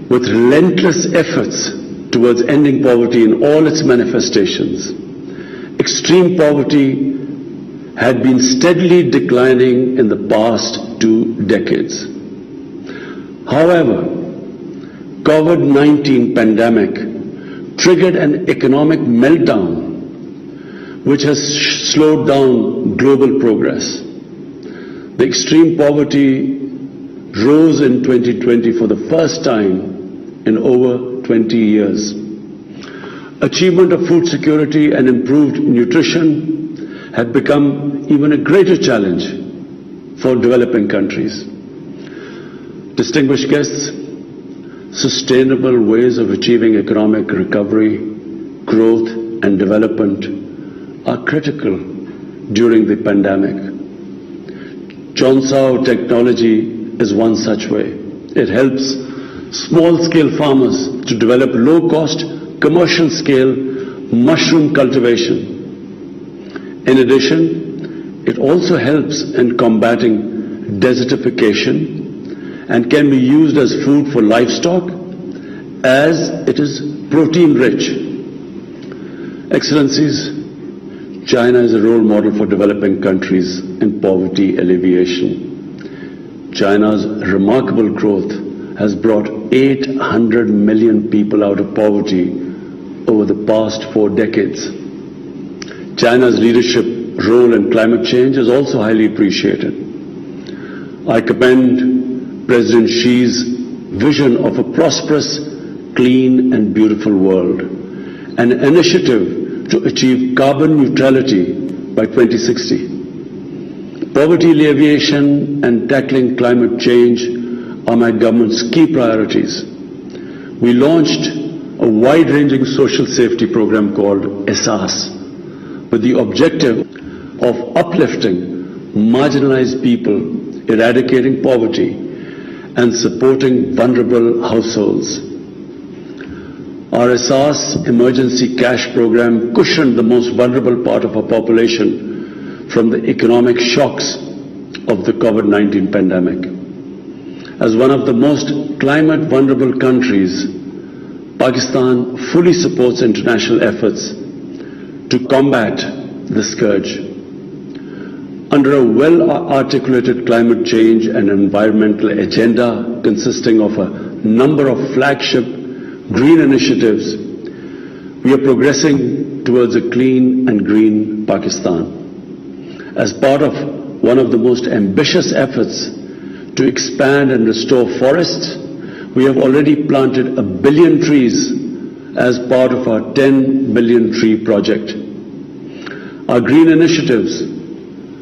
with relentless efforts towards ending poverty in all its manifestations. Extreme poverty had been steadily declining in the past 2 decades. However, COVID-19 pandemic triggered an economic meltdown which has slowed down global progress. The extreme poverty rose in 2020 for the first time in over 20 years. Achievement of food security and improved nutrition had become even a greater challenge for developing countries. Distinguished guests, sustainable ways of achieving economic recovery, growth and development are critical during the pandemic. Chonsao technology is one such way. It helps small-scale farmers to develop low-cost, commercial-scale mushroom cultivation. In addition, it also helps in combating desertification and can be used as food for livestock as it is protein-rich. Excellencies, China is a role model for developing countries in poverty alleviation. China's remarkable growth has brought 800 million people out of poverty over the past 4 decades. China's leadership role in climate change is also highly appreciated. I commend President Xi's vision of a prosperous, clean and beautiful world, an initiative to achieve carbon neutrality by 2060. Poverty alleviation and tackling climate change are my government's key priorities. We launched a wide-ranging social safety program called ESAS with the objective of uplifting marginalized people, eradicating poverty and supporting vulnerable households. Our ESAS emergency cash program cushioned the most vulnerable part of our population from the economic shocks of the COVID-19 pandemic. As one of the most climate vulnerable countries, Pakistan fully supports international efforts to combat the scourge. Under a well-articulated climate change and environmental agenda consisting of a number of flagship green initiatives, we are progressing towards a clean and green Pakistan. As part of one of the most ambitious efforts to expand and restore forests, we have already planted 1 billion trees as part of our 10 billion tree project. Our green initiatives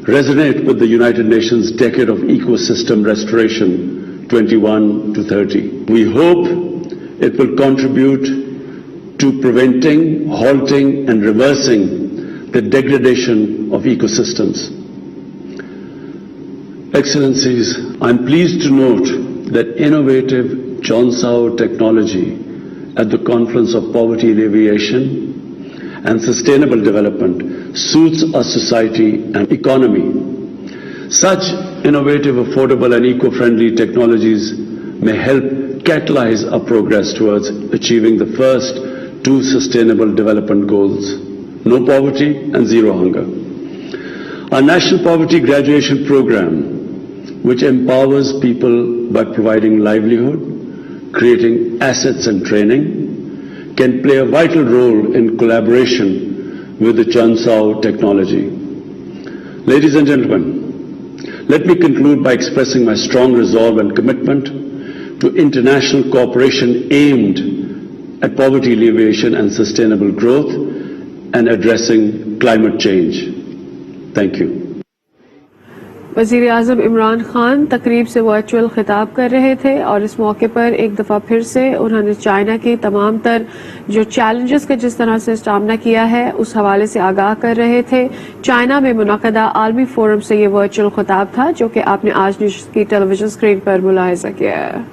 resonate with the United Nations Decade of Ecosystem Restoration 21 to 30. We hope it will contribute to preventing, halting and reversing the degradation of ecosystems. Excellencies, I am pleased to note that innovative Chonsao technology at the Conference of Poverty Alleviation and Sustainable Development suits our society and economy. Such innovative, affordable and eco-friendly technologies may help catalyze our progress towards achieving the first 2 Sustainable Development Goals: no poverty and zero hunger. Our National Poverty Graduation Program, which empowers people by providing livelihood, creating assets and training, can play a vital role in collaboration with the Chonsao technology. Ladies and gentlemen, let me conclude by expressing my strong resolve and commitment to international cooperation aimed at poverty alleviation and sustainable growth and addressing climate change. Thank you. वज़ीर आज़म इमरान खान तकरीब से virtual खिताब कर रहे थे और इस मौके पर एक दफ़ा फिर से उन्होंने चाइना की तमाम तर जो चैलेंजेस का जिस तरह से सामना किया है उस हवाले से आगाह कर रहे थे। चाइना में मुनक़दा आलमी फोरम से ये वर्चुअल खिताब था जो कि आपने आज न्यूज़ की टेलीविजन स्क्रीन पर मुलाहिज़ा किया है।